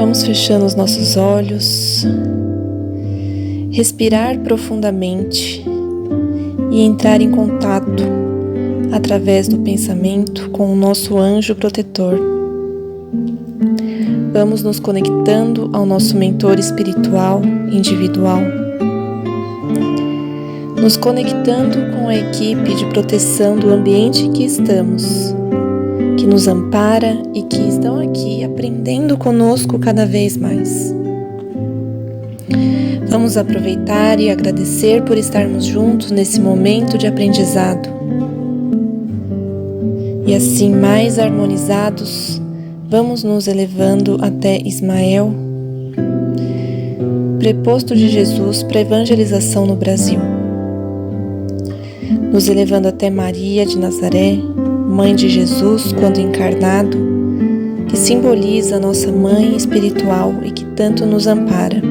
Vamos fechando os nossos olhos, respirar profundamente e entrar em contato através do pensamento com o nosso anjo protetor. Vamos nos conectando ao nosso mentor espiritual individual, nos conectando com a equipe de proteção do ambiente em que estamos, que nos ampara e que estão aqui aprendendo conosco cada vez mais. Vamos aproveitar e agradecer por estarmos juntos nesse momento de aprendizado. E assim, mais harmonizados, vamos nos elevando até Ismael, preposto de Jesus para a evangelização no Brasil. Nos elevando até Maria de Nazaré, Mãe de Jesus quando encarnado, que simboliza a nossa Mãe espiritual e que tanto nos ampara.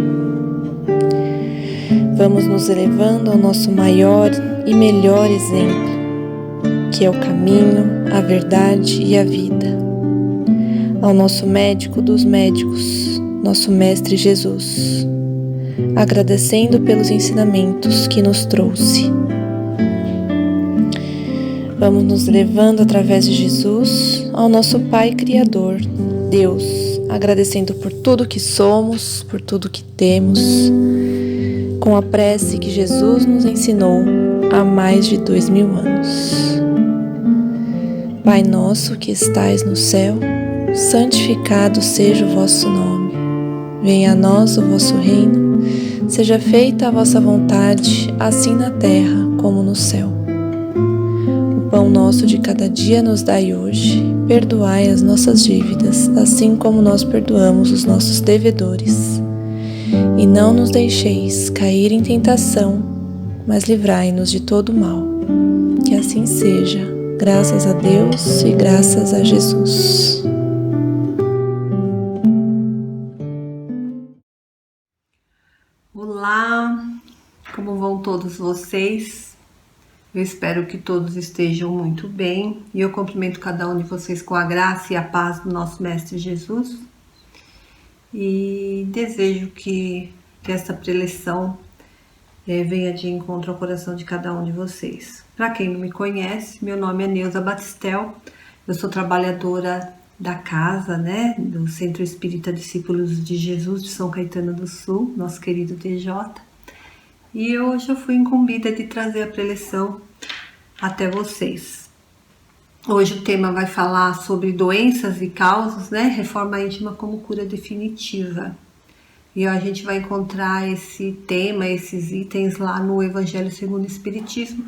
Vamos nos elevando ao nosso maior e melhor exemplo, que é o caminho, a verdade e a vida. Ao nosso médico dos médicos, nosso Mestre Jesus, agradecendo pelos ensinamentos que nos trouxe. Vamos nos levando através de Jesus ao nosso Pai Criador, Deus, agradecendo por tudo que somos, por tudo que temos, com a prece que Jesus nos ensinou há mais de 2000 anos. Pai nosso que estais no céu, santificado seja o vosso nome. Venha a nós o vosso reino, seja feita a vossa vontade, assim na terra como no céu. O pão nosso de cada dia nos dai hoje, perdoai as nossas dívidas, assim como nós perdoamos os nossos devedores. E não nos deixeis cair em tentação, mas livrai-nos de todo mal. Que assim seja, graças a Deus e graças a Jesus. Olá, como vão todos vocês? Eu espero que todos estejam muito bem e eu cumprimento cada um de vocês com a graça e a paz do nosso Mestre Jesus e desejo que essa preleção venha de encontro ao coração de cada um de vocês. Para quem não me conhece, meu nome é Neuza Batistel, eu sou trabalhadora da casa, do Centro Espírita Discípulos de Jesus de São Caetano do Sul, nosso querido TJ. E hoje eu fui incumbida de trazer a preleção até vocês. Hoje o tema vai falar sobre doenças e causas, reforma íntima como cura definitiva. E a gente vai encontrar esse tema, esses itens lá no Evangelho segundo o Espiritismo,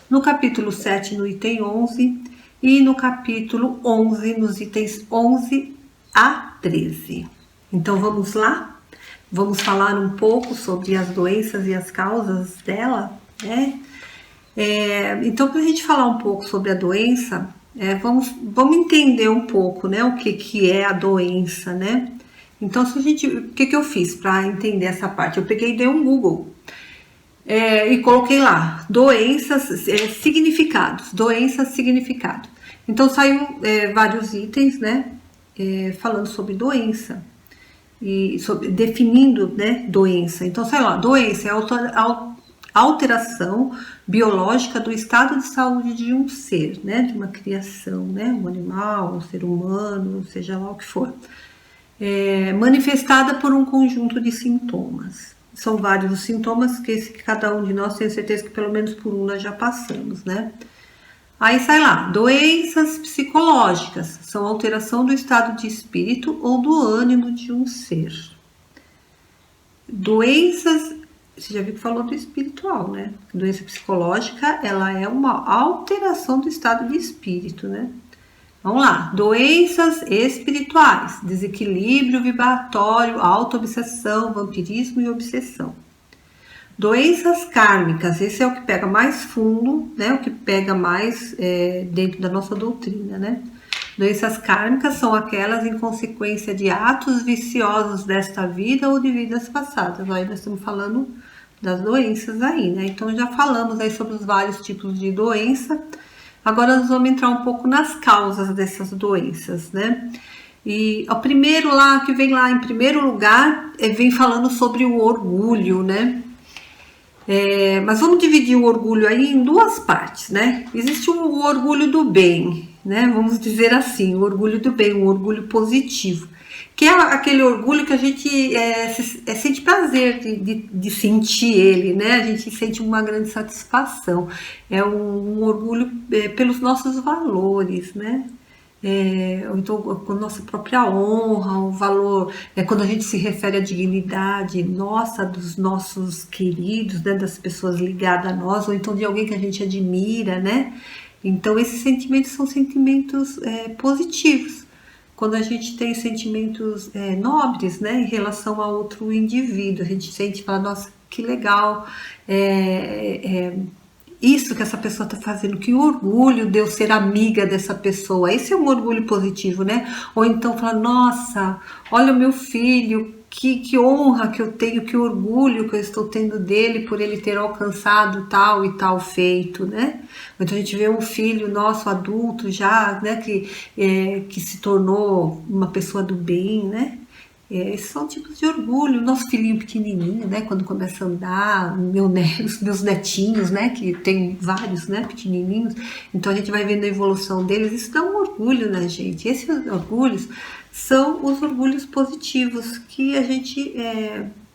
no capítulo 7, no item 11, e no capítulo 11, nos itens 11 a 13. Então vamos lá? Vamos falar um pouco sobre as doenças e as causas dela, Então, para a gente falar um pouco sobre a doença, vamos entender um pouco, o que é a doença, Então, o que eu fiz para entender essa parte? Eu peguei e dei um Google e coloquei lá, doenças, significados, doenças, significado. Então, saiu vários itens, falando sobre doença. E definindo doença. Então, doença é a alteração biológica do estado de saúde de um ser, de uma criação, um animal, um ser humano, seja lá o que for, manifestada por um conjunto de sintomas. São vários os sintomas que cada um de nós tem certeza que pelo menos por um nós já passamos, Aí sai lá, doenças psicológicas, são alteração do estado de espírito ou do ânimo de um ser. Doenças, você já viu que falou do espiritual, Doença psicológica, ela é uma alteração do estado de espírito, Vamos lá, doenças espirituais, desequilíbrio vibratório, autoobsessão, vampirismo e obsessão. Doenças kármicas, esse é o que pega mais fundo, o que pega mais dentro da nossa doutrina, Doenças kármicas são aquelas em consequência de atos viciosos desta vida ou de vidas passadas. Aí nós estamos falando das doenças aí, Então já falamos aí sobre os vários tipos de doença. Agora nós vamos entrar um pouco nas causas dessas doenças, E o primeiro lá, que vem lá em primeiro lugar, vem falando sobre o orgulho, né? Mas vamos dividir o orgulho aí em duas partes, né? Existe o orgulho do bem, né? Vamos dizer assim, o orgulho do bem, um orgulho positivo, que é aquele orgulho que a gente sente prazer de sentir ele, né? A gente sente uma grande satisfação. É um orgulho pelos nossos valores, né? Ou então com a nossa própria honra, o valor, quando a gente se refere à dignidade nossa, dos nossos queridos, né, das pessoas ligadas a nós, ou então de alguém que a gente admira, né? Então esses sentimentos são sentimentos positivos. Quando a gente tem sentimentos nobres, né, em relação a outro indivíduo, a gente sente, fala, nossa, que legal, isso que essa pessoa está fazendo, que orgulho de eu ser amiga dessa pessoa. Esse é um orgulho positivo, né? Ou então falar, nossa, olha o meu filho, que honra que eu tenho, que orgulho que eu estou tendo dele por ele ter alcançado tal e tal feito, né? Então a gente vê um filho nosso adulto já, né, que se tornou uma pessoa do bem, né? Esses são tipos de orgulho. Nosso filhinho pequenininho, né, quando começa a andar, os meus netinhos, né, que tem vários, né, pequenininhos, então a gente vai vendo a evolução deles, isso dá um orgulho na gente. Esses orgulhos são os orgulhos positivos, que a gente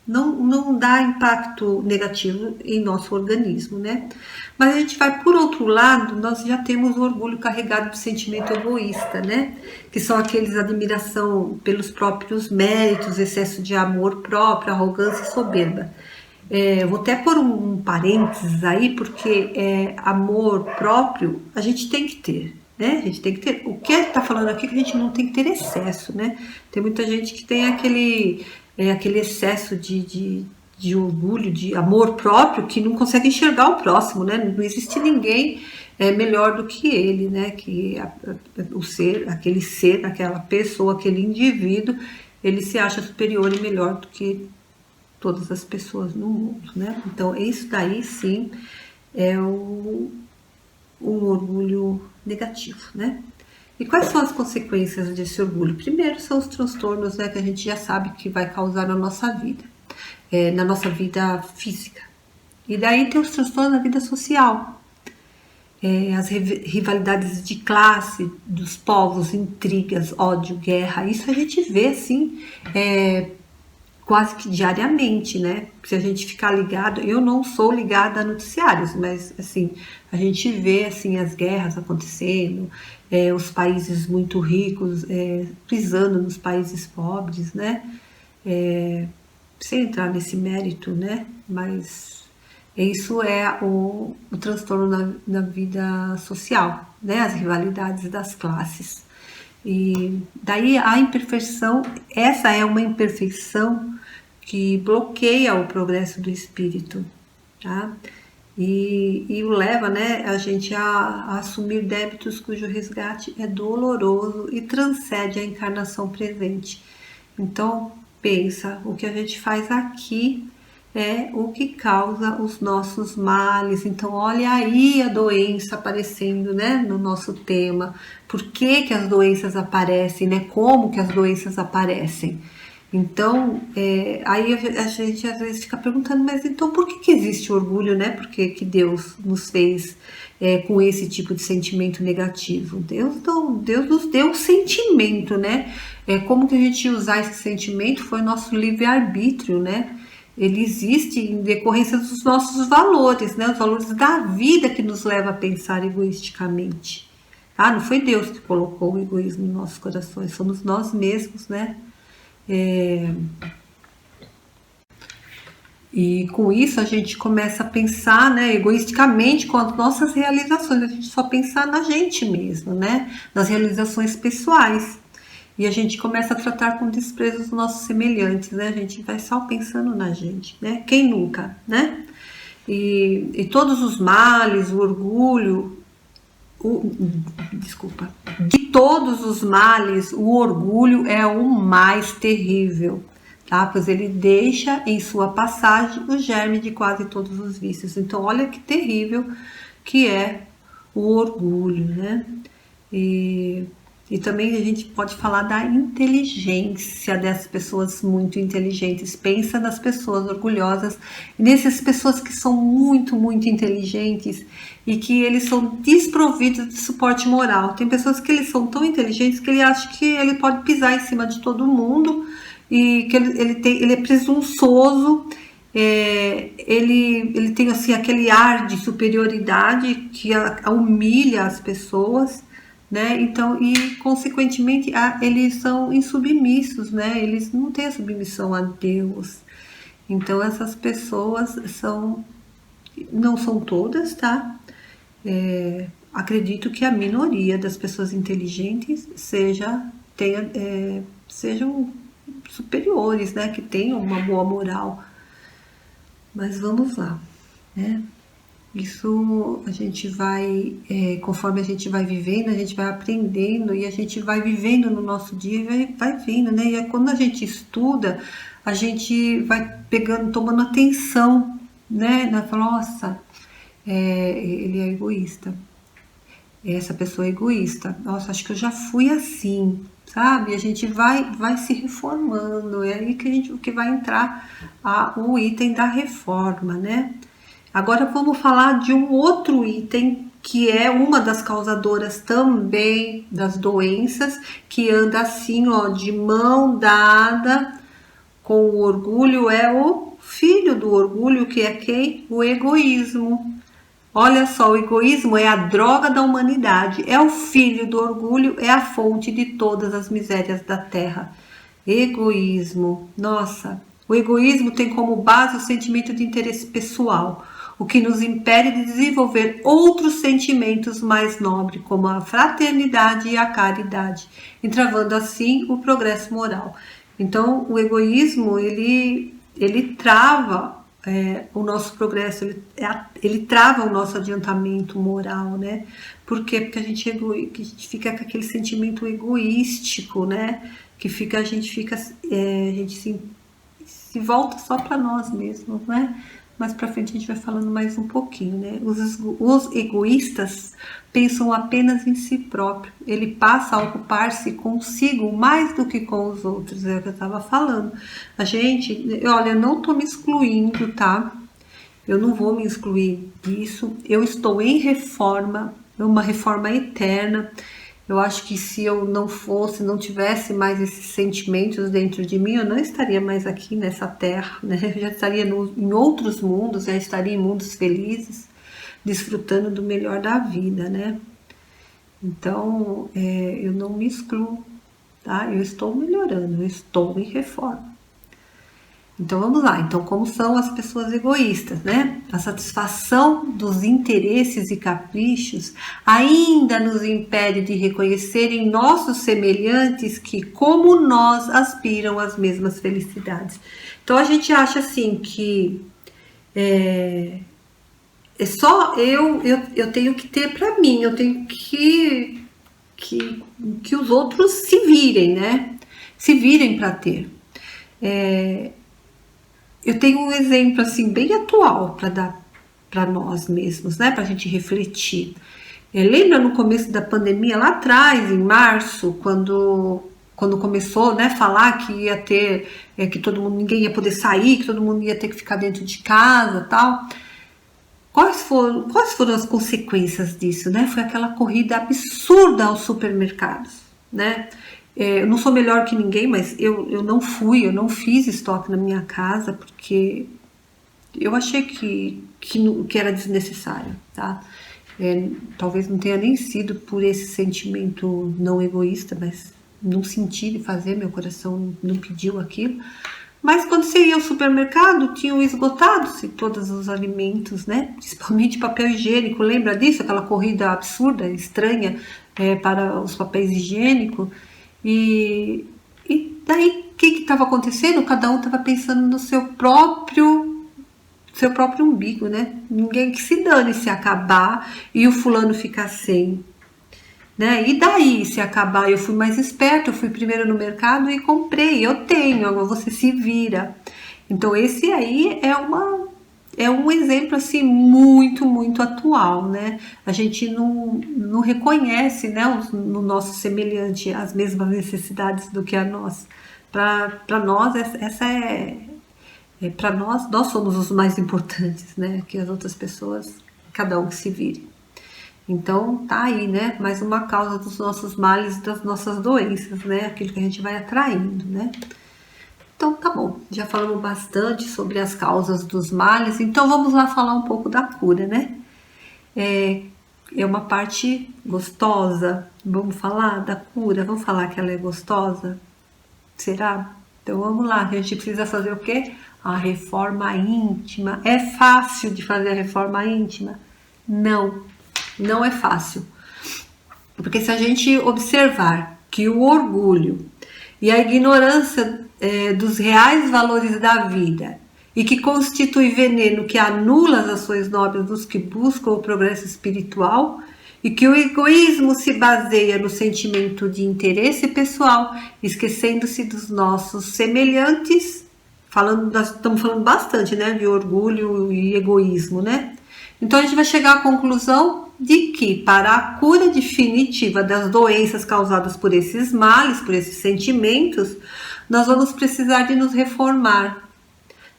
não dá impacto negativo em nosso organismo, né? Mas a gente vai, por outro lado, nós já temos o orgulho carregado de sentimento egoísta, né? Que são aqueles admiração pelos próprios méritos, excesso de amor próprio, arrogância e soberba. Vou até pôr um parênteses aí, porque amor próprio a gente tem que ter, né? A gente tem que ter. O que está falando aqui é que a gente não tem que ter excesso, né? Tem muita gente que tem aquele excesso de orgulho, de amor próprio, que não consegue enxergar o próximo, né? Não existe ninguém melhor do que ele, né? Que aquele ser, aquela pessoa, aquele indivíduo, ele se acha superior e melhor do que todas as pessoas no mundo, né? Então, isso daí sim é um orgulho negativo, né? E quais são as consequências desse orgulho? Primeiro são os transtornos, né, que a gente já sabe que vai causar na nossa vida física. E daí tem os transtornos na vida social, as rivalidades de classe, dos povos, intrigas, ódio, guerra. Isso a gente vê assim, quase que diariamente, né? Se a gente ficar ligado, eu não sou ligada a noticiários, mas assim, a gente vê assim as guerras acontecendo, os países muito ricos pisando nos países pobres, né? Sem entrar nesse mérito, né? Mas isso é o transtorno na vida social, né? As rivalidades das classes. E daí a imperfeição, essa é uma imperfeição que bloqueia o progresso do espírito, tá? E o leva, né, a gente a assumir débitos cujo resgate é doloroso e transcende a encarnação presente. Então, pensa, o que a gente faz aqui é o que causa os nossos males. Então, olha aí a doença aparecendo, né, no nosso tema. Por que as doenças aparecem, né? Como que as doenças aparecem? Então, aí a gente às vezes fica perguntando, mas então por que existe orgulho, né? Por que Deus nos fez com esse tipo de sentimento negativo? Deus nos deu um sentimento, né? Como que a gente usar esse sentimento foi o nosso livre-arbítrio, né? Ele existe em decorrência dos nossos valores, né? Os valores da vida que nos leva a pensar egoisticamente. Ah, não foi Deus que colocou o egoísmo em nossos corações, somos nós mesmos, né? E com isso a gente começa a pensar, né, egoisticamente com as nossas realizações, a gente só pensar na gente mesmo, né? Nas realizações pessoais. E a gente começa a tratar com desprezo os nossos semelhantes, né? A gente vai só pensando na gente, né? Quem nunca, né? E todos os males, o orgulho, de todos os males, o orgulho é o mais terrível, tá? Pois ele deixa em sua passagem o germe de quase todos os vícios. Então, olha que terrível que é o orgulho, né? E também a gente pode falar da inteligência dessas pessoas muito inteligentes. Pensa nas pessoas orgulhosas, nessas pessoas que são muito, muito inteligentes e que eles são desprovidos de suporte moral. Tem pessoas que eles são tão inteligentes que ele acha que ele pode pisar em cima de todo mundo e que ele é presunçoso. Ele tem assim aquele ar de superioridade que humilha as pessoas, né? Então, e consequentemente eles são insubmissos, né? Eles não têm a submissão a Deus. Então essas pessoas não são todas, tá? Acredito que a minoria das pessoas inteligentes sejam superiores, né? Que tenham uma boa moral. Mas vamos lá, né? Isso a gente vai, conforme a gente vai vivendo, a gente vai aprendendo e a gente vai vivendo no nosso dia e vai vendo, né? E quando a gente estuda, a gente vai pegando, tomando atenção, né? Fala, nossa, ele é egoísta. Essa pessoa é egoísta. Nossa, acho que eu já fui assim, sabe? A gente vai se reformando. É aí que vai entrar o item da reforma, né? Agora vamos falar de um outro item que é uma das causadoras também das doenças, que anda assim, ó, de mão dada com o orgulho, é o filho do orgulho, que é quem? O egoísmo. Olha só, o egoísmo é a droga da humanidade, é o filho do orgulho, é a fonte de todas as misérias da terra. Egoísmo, nossa, o egoísmo tem como base o sentimento de interesse pessoal, o que nos impede de desenvolver outros sentimentos mais nobres, como a fraternidade e a caridade, entravando assim o progresso moral. Então, o egoísmo, ele trava o nosso progresso, ele trava o nosso adiantamento moral, né? Por quê? Porque a gente fica com aquele sentimento egoístico, né? Que a gente se volta só para nós mesmos, né? Mais para frente a gente vai falando mais um pouquinho, né? Os egoístas pensam apenas em si próprio. Ele passa a ocupar-se consigo mais do que com os outros, é o que eu estava falando. A gente, olha, eu não estou me excluindo, tá? Eu não vou me excluir disso. Eu estou em reforma, é uma reforma eterna. Eu acho que se eu não tivesse mais esses sentimentos dentro de mim, eu não estaria mais aqui nessa terra, né? Eu já estaria em outros mundos, já estaria em mundos felizes, desfrutando do melhor da vida, né? Então, eu não me excluo, tá? Eu estou melhorando, eu estou em reforma. Então vamos lá, então como são as pessoas egoístas, né? A satisfação dos interesses e caprichos ainda nos impede de reconhecer em nossos semelhantes que, como nós, aspiram às mesmas felicidades. Então a gente acha assim que é só eu tenho que ter para mim, eu tenho que os outros se virem, né? Se virem para ter. Eu tenho um exemplo assim bem atual para dar para nós mesmos, né? Para a gente refletir. Lembra no começo da pandemia, lá atrás, em março, quando começou, né, falar que ia ter, que ninguém ia poder sair, que todo mundo ia ter que ficar dentro de casa, tal. Quais foram as consequências disso, né? Foi aquela corrida absurda aos supermercados, né? Eu não sou melhor que ninguém, mas eu não fiz estoque na minha casa porque eu achei que era desnecessário, tá? Talvez não tenha nem sido por esse sentimento não egoísta, mas não senti de fazer, meu coração não pediu aquilo. Mas quando você ia ao supermercado, tinham esgotado-se todos os alimentos, né? Principalmente papel higiênico, lembra disso? Aquela corrida absurda, estranha para os papéis higiênicos. E daí, o que estava acontecendo? Cada um estava pensando no seu próprio umbigo, né? Ninguém que se dane se acabar e o fulano ficar sem, né? E daí, se acabar, eu fui mais esperto, eu fui primeiro no mercado e comprei, eu tenho, agora você se vira. Então esse aí é é um exemplo assim muito, muito atual, né? A gente não reconhece, né, no nosso semelhante as mesmas necessidades do que a nós. Para nós, essa para nós somos os mais importantes, né? Que as outras pessoas, cada um que se vire. Então, tá aí, né? Mais uma causa dos nossos males e das nossas doenças, né? Aquilo que a gente vai atraindo, né? Então, tá bom. Já falamos bastante sobre as causas dos males. Então, vamos lá falar um pouco da cura, né? É uma parte gostosa. Vamos falar da cura? Vamos falar que ela é gostosa? Será? Então, vamos lá. A gente precisa fazer o quê? A reforma íntima. É fácil de fazer a reforma íntima? Não. Não é fácil, porque se a gente observar que o orgulho e a ignorância dos reais valores da vida e que constitui veneno que anula as ações nobres dos que buscam o progresso espiritual e que o egoísmo se baseia no sentimento de interesse pessoal, esquecendo-se dos nossos semelhantes, estamos falando bastante, né, de orgulho e egoísmo, né? Então a gente vai chegar à conclusão de que para a cura definitiva das doenças causadas por esses males, por esses sentimentos, nós vamos precisar de nos reformar,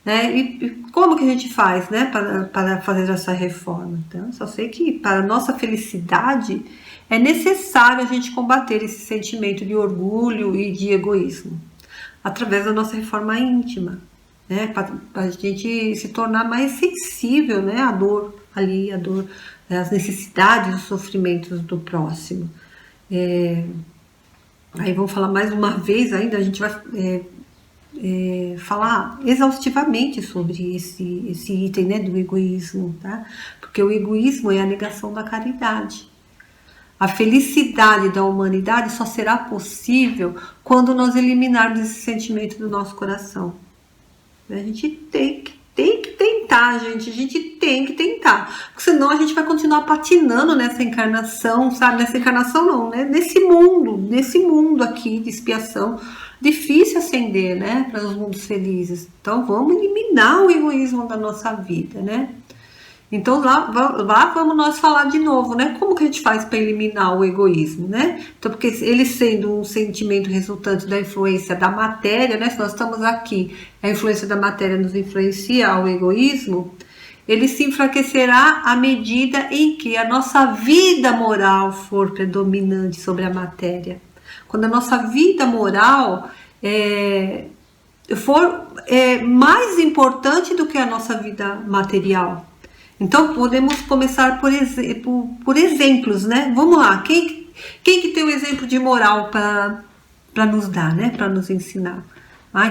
né? E como que a gente faz, né, para fazer essa reforma? Então, só sei que para a nossa felicidade é necessário a gente combater esse sentimento de orgulho e de egoísmo através da nossa reforma íntima, né, para a gente se tornar mais sensível, né, à dor ali, as necessidades, os sofrimentos do próximo. Aí vamos falar mais uma vez ainda, a gente vai falar exaustivamente sobre esse item, né, do egoísmo, tá? Porque o egoísmo é a negação da caridade. A felicidade da humanidade só será possível quando nós eliminarmos esse sentimento do nosso coração. A gente tem que tentar, gente. A gente tem que tentar. Porque senão a gente vai continuar patinando nessa encarnação, sabe? Nessa encarnação não, né? Nesse mundo aqui de expiação. Difícil ascender, né? Para os mundos felizes. Então vamos eliminar o egoísmo da nossa vida, né? Então lá vamos nós falar de novo, né? Como que a gente faz para eliminar o egoísmo, né? Então, porque ele sendo um sentimento resultante da influência da matéria, né? Se nós estamos aqui, a influência da matéria nos influencia ao egoísmo, ele se enfraquecerá à medida em que a nossa vida moral for predominante sobre a matéria. Quando a nossa vida moral for mais importante do que a nossa vida material. Então, podemos começar por exemplos, né? Vamos lá, quem que tem um exemplo de moral para nos dar, né? Para nos ensinar?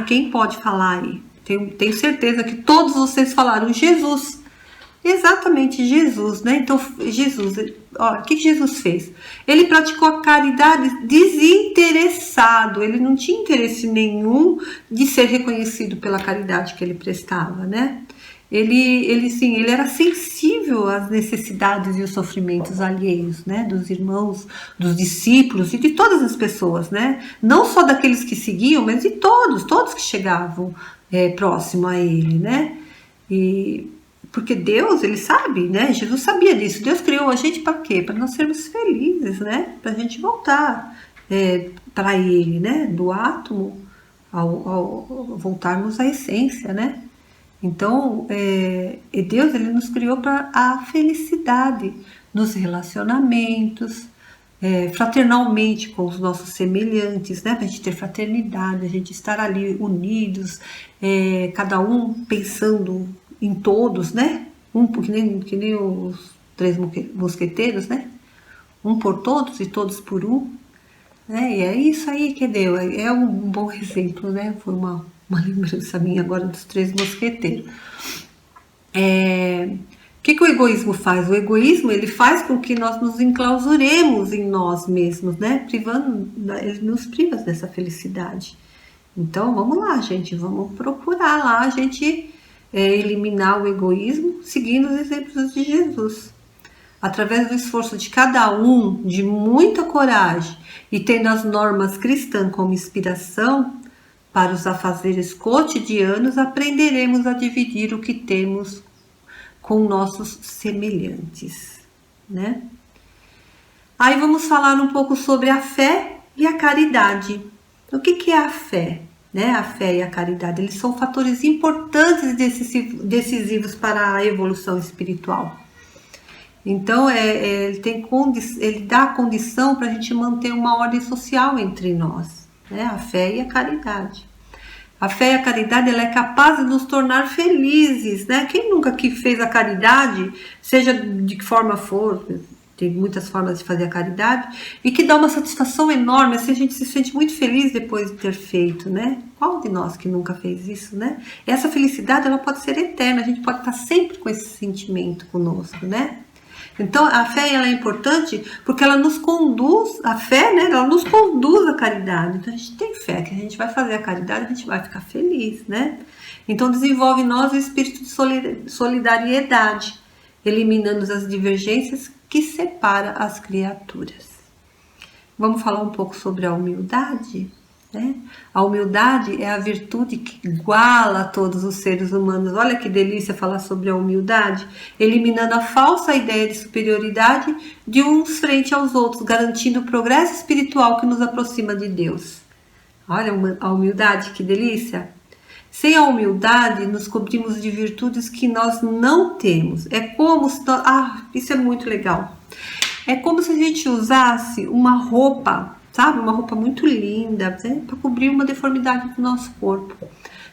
Quem pode falar aí? Tenho certeza que todos vocês falaram Jesus. Exatamente, Jesus, né? Então, Jesus, o que Jesus fez? Ele praticou a caridade desinteressado, ele não tinha interesse nenhum de ser reconhecido pela caridade que ele prestava, né? Ele era sensível às necessidades e os sofrimentos alheios, né, dos irmãos, dos discípulos e de todas as pessoas, né, não só daqueles que seguiam, mas de todos que chegavam próximo a ele, né, e porque Deus, ele sabe, né, Jesus sabia disso, Deus criou a gente para quê? Para nós sermos felizes, né, para a gente voltar para ele, né, do átomo ao voltarmos à essência, né. Então, Deus, ele nos criou para a felicidade nos relacionamentos, fraternalmente com os nossos semelhantes, né? Para a gente ter fraternidade, a gente estar ali unidos, cada um pensando em todos, né? Que nem os 3 mosqueteiros, né? Um por todos e todos por um. Né? E é isso aí que deu, é um bom exemplo, né? Foi uma lembrança minha agora dos 3 mosqueteiros. O que o egoísmo faz? O egoísmo, ele faz com que nós nos enclausuremos em nós mesmos, né? Ele nos priva dessa felicidade. Então, vamos lá, gente, vamos procurar lá a gente eliminar o egoísmo seguindo os exemplos de Jesus. Através do esforço de cada um, de muita coragem e tendo as normas cristãs como inspiração, para os afazeres cotidianos, aprenderemos a dividir o que temos com nossos semelhantes, né? Aí vamos falar um pouco sobre a fé e a caridade. O que é a fé? Né? A fé e a caridade, eles são fatores importantes e decisivos para a evolução espiritual. Então, ele dá a condição para a gente manter uma ordem social entre nós, né? A fé e a caridade. A fé e a caridade, ela é capaz de nos tornar felizes, né? Quem nunca que fez a caridade, seja de que forma for, tem muitas formas de fazer a caridade, e que dá uma satisfação enorme, assim, a gente se sente muito feliz depois de ter feito, né? Qual de nós que nunca fez isso, né? E essa felicidade, ela pode ser eterna, a gente pode estar sempre com esse sentimento conosco, né? Então, a fé, ela é importante porque ela nos conduz, a fé, né, ela nos conduz à caridade. Então, a gente tem fé que a gente vai fazer a caridade, a gente vai ficar feliz, né? Então, desenvolve em nós o espírito de solidariedade, eliminando as divergências que separam as criaturas. Vamos falar um pouco sobre a humildade? Né? A humildade é a virtude que iguala todos os seres humanos. Olha que delícia falar sobre a humildade, eliminando a falsa ideia de superioridade de uns frente aos outros, garantindo o progresso espiritual que nos aproxima de Deus. Olha a humildade, que delícia! Sem a humildade, nos cobrimos de virtudes que nós não temos. É como se nós... isso é muito legal. É como se a gente usasse uma roupa, sabe? Uma roupa muito linda, né? Para cobrir uma deformidade do nosso corpo.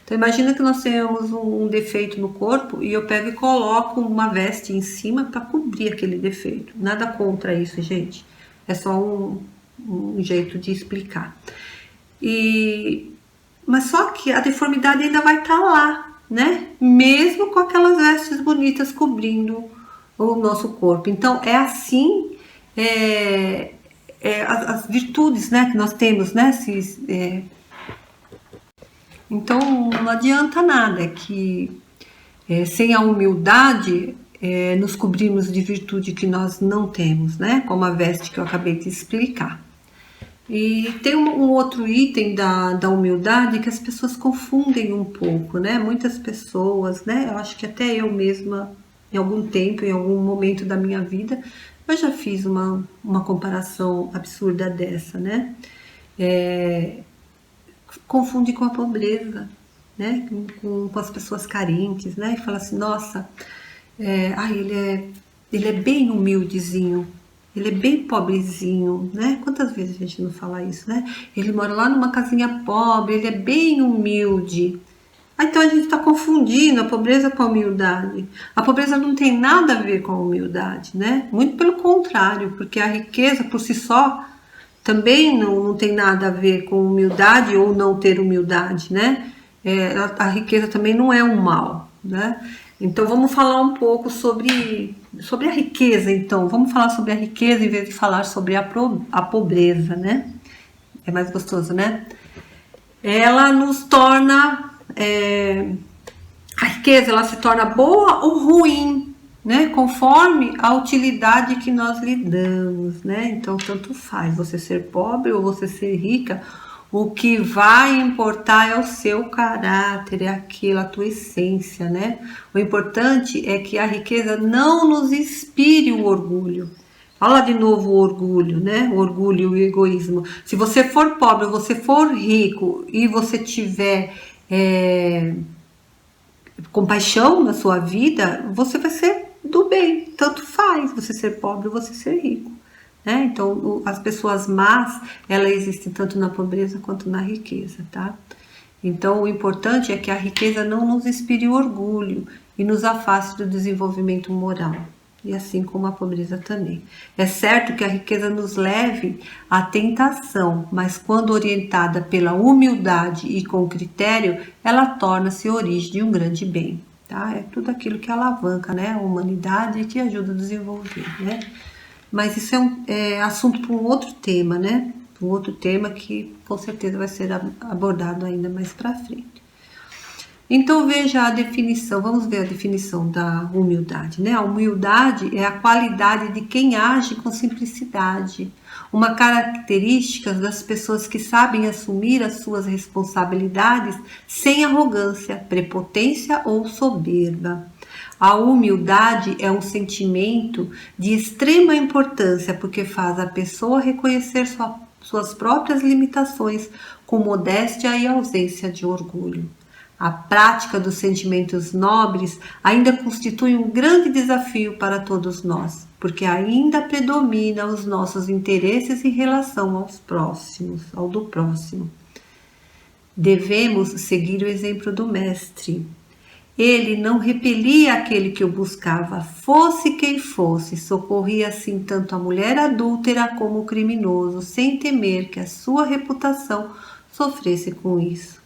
Então, imagina que nós tenhamos um defeito no corpo e eu pego e coloco uma veste em cima para cobrir aquele defeito. Nada contra isso, gente. É só um jeito de explicar. Mas só que a deformidade ainda vai estar lá, né? Mesmo com aquelas vestes bonitas cobrindo o nosso corpo. Então, é assim... as virtudes, né, que nós temos, né, então não adianta nada que sem a humildade nos cobrimos de virtude que nós não temos, né, como a veste que eu acabei de explicar. E tem um outro item da humildade que as pessoas confundem um pouco, né, muitas pessoas, né, eu acho que até eu mesma em algum tempo, em algum momento da minha vida, eu já fiz uma comparação absurda dessa, né? Confunde com a pobreza, né? Com as pessoas carentes, né? E fala assim, nossa, ele é bem humildezinho, ele é bem pobrezinho, né? Quantas vezes a gente não fala isso, né? Ele mora lá numa casinha pobre, ele é bem humilde. Então a gente está confundindo a pobreza com a humildade. A pobreza não tem nada a ver com a humildade, né? Muito pelo contrário, porque a riqueza por si só também não tem nada a ver com humildade ou não ter humildade, né? A riqueza também não é um mal, né? Então vamos falar um pouco sobre a riqueza, então. Vamos falar sobre a riqueza em vez de falar sobre a pobreza, né? É mais gostoso, né? Ela nos torna... a riqueza, ela se torna boa ou ruim, né? Conforme a utilidade que nós lhe damos, né? Então, tanto faz você ser pobre ou você ser rica, o que vai importar é o seu caráter, é aquilo, a tua essência, né? O importante é que a riqueza não nos inspire o orgulho. Fala de novo o orgulho, né? O orgulho e o egoísmo. Se você for pobre ou você for rico e você tiver compaixão na sua vida, você vai ser do bem, tanto faz você ser pobre ou você ser rico, né? Então as pessoas más, elas existem tanto na pobreza quanto na riqueza, tá? Então o importante é que a riqueza não nos inspire o orgulho e nos afaste do desenvolvimento moral, e assim como a pobreza também. É certo que a riqueza nos leve à tentação, mas quando orientada pela humildade e com critério, ela torna-se origem de um grande bem, tá? É tudo aquilo que alavanca, né, a humanidade e que ajuda a desenvolver, né? Mas isso é assunto para um outro tema, né? Um outro tema que com certeza vai ser abordado ainda mais para frente. Então veja a definição, vamos ver a definição da humildade, né? A humildade é a qualidade de quem age com simplicidade, uma característica das pessoas que sabem assumir as suas responsabilidades sem arrogância, prepotência ou soberba. A humildade é um sentimento de extrema importância porque faz a pessoa reconhecer suas próprias limitações com modéstia e ausência de orgulho. A prática dos sentimentos nobres ainda constitui um grande desafio para todos nós, porque ainda predomina os nossos interesses em relação aos próximos, ao do próximo. Devemos seguir o exemplo do Mestre. Ele não repelia aquele que o buscava, fosse quem fosse, socorria assim tanto a mulher adúltera como o criminoso, sem temer que a sua reputação sofresse com isso.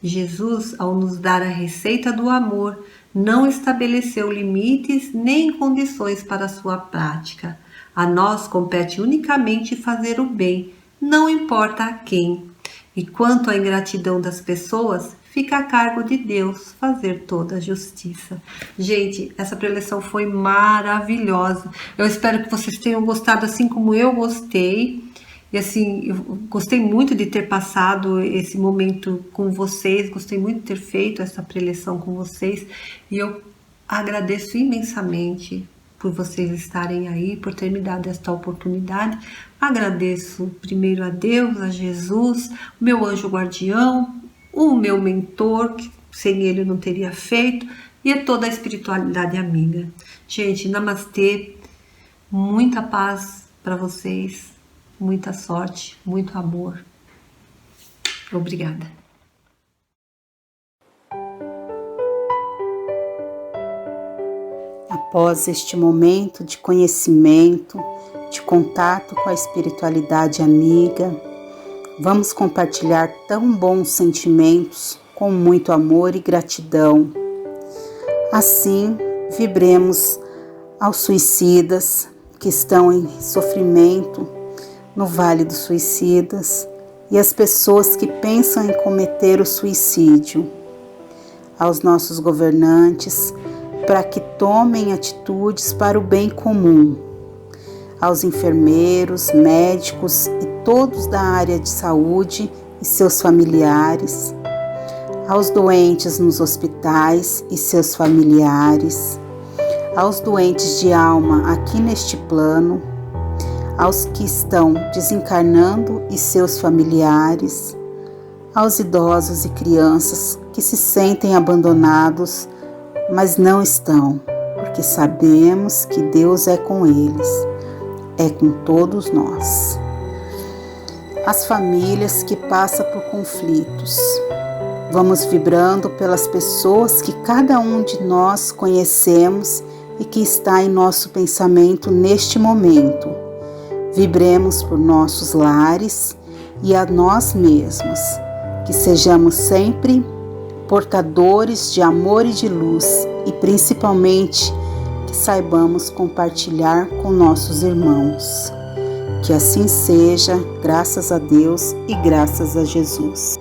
Jesus, ao nos dar a receita do amor, não estabeleceu limites nem condições para a sua prática. A nós compete unicamente fazer o bem, não importa a quem. E quanto à ingratidão das pessoas, fica a cargo de Deus fazer toda a justiça. Gente, essa preleção foi maravilhosa. Eu espero que vocês tenham gostado assim como eu gostei. E assim, eu gostei muito de ter passado esse momento com vocês, gostei muito de ter feito essa preleção com vocês. E eu agradeço imensamente por vocês estarem aí, por ter me dado esta oportunidade. Agradeço primeiro a Deus, a Jesus, o meu anjo guardião, o meu mentor, que sem ele eu não teria feito, e a toda a espiritualidade amiga. Gente, namastê, muita paz para vocês, muita sorte, muito amor. Obrigada. Após este momento de conhecimento, de contato com a espiritualidade amiga, vamos compartilhar tão bons sentimentos com muito amor e gratidão. Assim, vibremos aos suicidas que estão em sofrimento no Vale dos Suicidas e as pessoas que pensam em cometer o suicídio, aos nossos governantes, para que tomem atitudes para o bem comum, aos enfermeiros, médicos e todos da área de saúde e seus familiares, aos doentes nos hospitais e seus familiares, aos doentes de alma aqui neste plano, aos que estão desencarnando e seus familiares, aos idosos e crianças que se sentem abandonados, mas não estão, porque sabemos que Deus é com eles, é com todos nós. As famílias que passam por conflitos. Vamos vibrando pelas pessoas que cada um de nós conhecemos e que está em nosso pensamento neste momento. Vibremos por nossos lares e a nós mesmos, que sejamos sempre portadores de amor e de luz e principalmente que saibamos compartilhar com nossos irmãos. Que assim seja, graças a Deus e graças a Jesus.